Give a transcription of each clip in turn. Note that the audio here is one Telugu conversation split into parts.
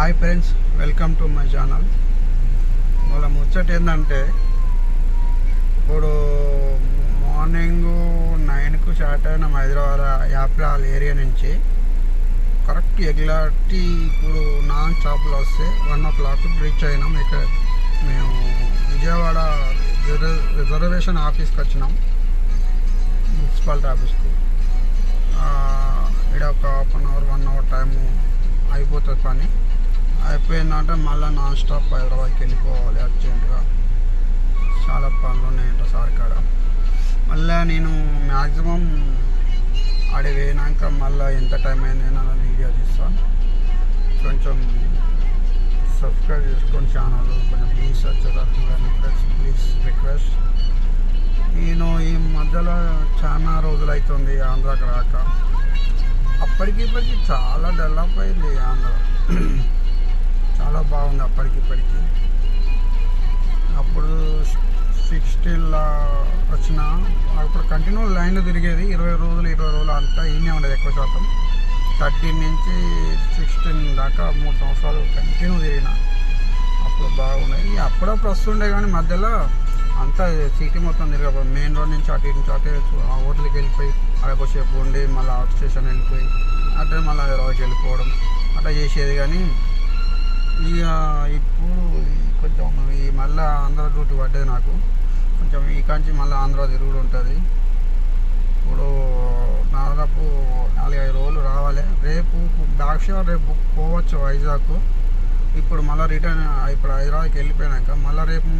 Hi friends, welcome to my channel. వాళ్ళ ముచ్చట ఏంటంటే, ఇప్పుడు మార్నింగ్ 9కు స్టార్ట్ అయిన హైదరాబాద్ యాప్రాల్ ఏరియా నుంచి కరెక్ట్ ఎగ్లాటి ఇప్పుడు నాన్ స్టాప్లో వస్తే 1 o'clock రీచ్ అయినాం. ఇక్కడ మేము విజయవాడ రిజర్వేషన్ ఆఫీస్కి వచ్చినాం, మున్సిపాలిటీ ఆఫీస్కు. ఇక్కడ ఒక half an hour 1 hour time అయిపోతుంది. పని అయిపోయిందంటే మళ్ళీ నాన్ స్టాప్ హైదరాబాద్కి వెళ్ళిపోవాలి అర్జెంటుగా. చాలా పనులు ఉన్నాయంట సార్ కాడ. మళ్ళీ నేను మ్యాక్సిమం ఆడి పోయినాక మళ్ళీ ఎంత టైం అయింది అన్న వీడియో తీస్తాను. కొంచెం సబ్స్క్రైబ్ చేసుకొని ఛానల్ కొంచెం ప్లీజ్ వచ్చేటట్టు ప్లీజ్ రిక్వెస్ట్. నేను ఈ మధ్యలో చాలా రోజులు అవుతుంది ఆంధ్రాకి రాక. అప్పటికి ఇప్పటికి చాలా డెవలప్ అయింది ఆంధ్ర, చాలా బాగుంది అప్పటికిప్పటికి. అప్పుడు 16లో వచ్చిన అప్పుడు కంటిన్యూ లైన్లో తిరిగేది 20 రోజులు అంతా ఈయనే ఉండేది. ఎక్కువ శాతం 13 నుంచి 16 దాకా 3 సంవత్సరాలు కంటిన్యూ తిరిగిన. అప్పుడు బాగున్నాయి. అప్పుడప్పుడు వస్తుండే కానీ మధ్యలో అంతా సిటీ మొత్తం తిరగదు. మెయిన్ రోడ్ నుంచి అటు నుంచి అటే హోటల్కి వెళ్ళిపోయి అక్కడికొచ్చేపు ఉండి మళ్ళీ అవుట్ స్టేషన్ వెళ్ళిపోయి అట్టే మళ్ళీ హైదరాబాద్కి వెళ్ళిపోవడం అట్లా చేసేది. కానీ ఇక ఇప్పుడు కొంచెం ఈ మళ్ళీ ఆంధ్ర డ్యూటీ పడ్డది నాకు. కొంచెం ఈ కాంచి మళ్ళీ ఆంధ్ర తిరుగుడు ఉంటుంది. ఇప్పుడు దాదాపు 4-5 రోజులు రావాలి. రేపు బ్యాక్ షో రేపు పోవచ్చు వైజాగ్. ఇప్పుడు మళ్ళీ రిటర్న్ ఇప్పుడు హైదరాబాద్కి వెళ్ళిపోయాక మళ్ళీ రేపు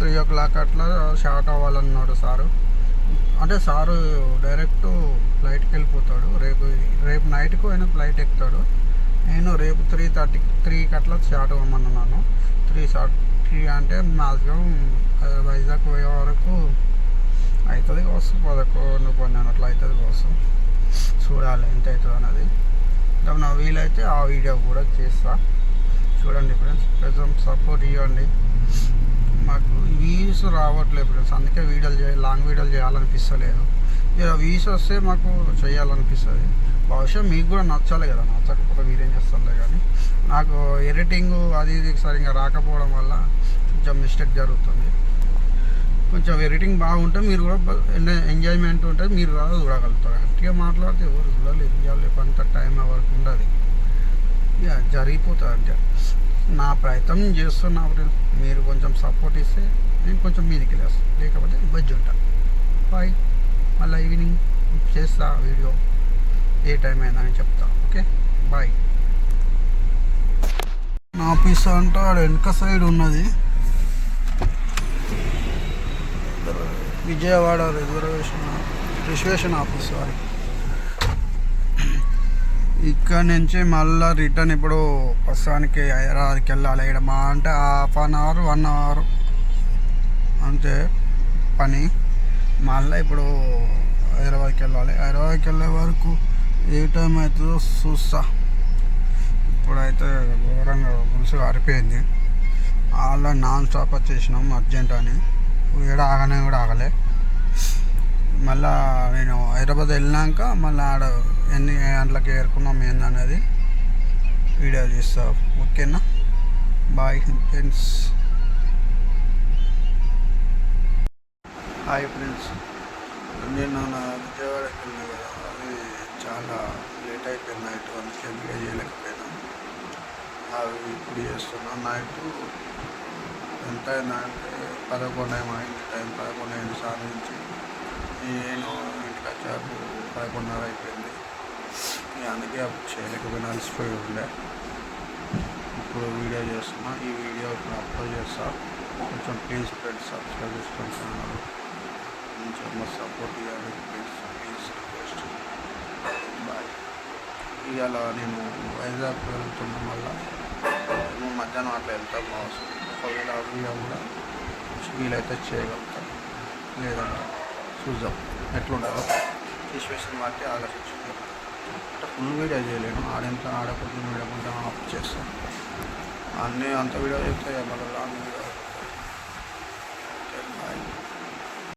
3 o'clock అట్లా స్టార్ట్ అవ్వాలన్నాడు సారు. అంటే సారు డైరెక్ట్ ఫ్లైట్కి వెళ్ళిపోతాడు. రేపు నైట్కు ఆయన ఫ్లైట్ ఎక్కుతాడు. నేను రేపు 3:33కి అట్లా స్టార్ట్ అవ్వమన్నాను. 3:30 అంటే మ్యాక్సిమం వైజాగ్ పోయే వరకు అవుతుంది కావచ్చు, 11-12 అట్లా అవుతుంది కావచ్చు. చూడాలి ఎంత అవుతుంది అన్నది. నా వీలైతే ఆ వీడియో కూడా చేస్తా. చూడండి ఫ్రెండ్స్, కొంచెం సపోర్ట్ ఇవ్వండి. మాకు వ్యూస్ రావట్లేదు ఫ్రెండ్స్, అందుకే లాంగ్ వీడియోలు చేయాలనిపిస్తలేదు. ఇక వ్యూస్ వస్తే మాకు చేయాలనిపిస్తుంది. బహుశా మీకు కూడా నచ్చాలి కదా, నచ్చకపోతే మీరేం చేస్తారులే. కానీ నాకు ఎడిటింగ్ అది ఇది సరిగ్గా రాకపోవడం వల్ల కొంచెం మిస్టేక్ జరుగుతుంది. కొంచెం ఎడిటింగ్ బాగుంటే మీరు కూడా ఎంజాయ్మెంట్ ఉంటుంది, మీరు కూడా చూడగలుగుతారు. గట్టిగా మాట్లాడితే ఎవరు చూడలేదు. ఇవ్వాలి అంత టైం వరకు ఉండదు, ఇక జరిగిపోతుంది. అంటే నా ప్రయత్నం చేస్తున్నా. మీరు కొంచెం సపోర్ట్ ఇస్తే నేను కొంచెం మీదికి లేస్తాను, లేకపోతే ఇబ్బంది ఉంటాను. బాయ్. మళ్ళీ ఈవినింగ్ చేస్తా వీడియో, ఏ టైం అయిందని చెప్తా. Okay, bye. నా ఆఫీస్ అంటే ఆడ వెనక సైడ్ ఉన్నది, విజయవాడ రిజర్వేషన్ ఆఫీస్ వారి. ఇక్కడ నుంచి మళ్ళీ రిటర్న్ ఇప్పుడు ప్రస్తుతానికి హైదరాబాద్కి వెళ్ళాలి. ఇక్కడ మా అంటే హాఫ్ అన్ అవర్ 1 hour అంతే పని. మళ్ళీ ఇప్పుడు హైదరాబాద్కి వెళ్ళాలి. హైదరాబాద్కి వెళ్ళే వరకు ఏ టైం అవుతుందో చూస్తా. ఇప్పుడైతే ఘోరంగా పులుసు ఆరిపోయింది. అలా నాన్ స్టాప్ వచ్చేసినాం అర్జెంట్ అని. ఏడ ఆగనే కూడా ఆగలే. మళ్ళా నేను హైదరాబాద్ వెళ్ళినాక మళ్ళీ ఆడ ఎన్ని గంటలకు ఏరుకున్నాం ఏందనేది వీడియో తీస్తా. ఓకేనా, బాయ్ ఫ్రెండ్స్. హాయ్ ఫ్రెండ్స్, నేను నా విజయవాడకి వెళ్ళినా కదా, అది చాలా లేట్ అయిపోయింది నైట్, అందుకే వీడియో చేయలేకపోయినా. అవి ఇప్పుడు చేస్తున్నాను. నైట్ ఎంత అయిందంటే 11 అయింది. టైం 11 అయింది. సార్ నుంచి నేను ఇంటికి వచ్చాక 11:30 అయిపోయింది. అందుకే అప్పుడు చేయలేకపోయినా, అలసిపోయి ఉండే. ఇప్పుడు వీడియో చేస్తున్నా. ఈ వీడియో ఇప్పుడు అప్లోడ్ చేస్తా. కొంచెం ప్లీజ్ ఫ్రెండ్స్ సబ్స్క్రైబ్ చేసుకుంటున్నాను. కొంచెం సపోర్ట్ ఇవ్వాలి ప్లీజ్ రిక్వెస్ట్. బాయ్. ఇవాళ నేను వైజాగ్ వెళ్తున్నాం. మళ్ళీ మధ్యాహ్నం అట్లా వెళ్తాం కావచ్చు. ఒకవేళ వీడియో కూడా వీలైతే చేయగలుగుతాం, లేదంటే చూద్దాం ఎట్లుంటుందో. సిచ్యువేషన్ బట్టి ఆలోచించుకుంటాం. అంటే ఫుల్ వీడియో చేయలేను. ఆడకుండా వీడియో కొంచెం ఆఫ్ చేస్తాను. అన్నీ అంత వీడియో చెప్తే మళ్ళీ లాంగ్ వీడియో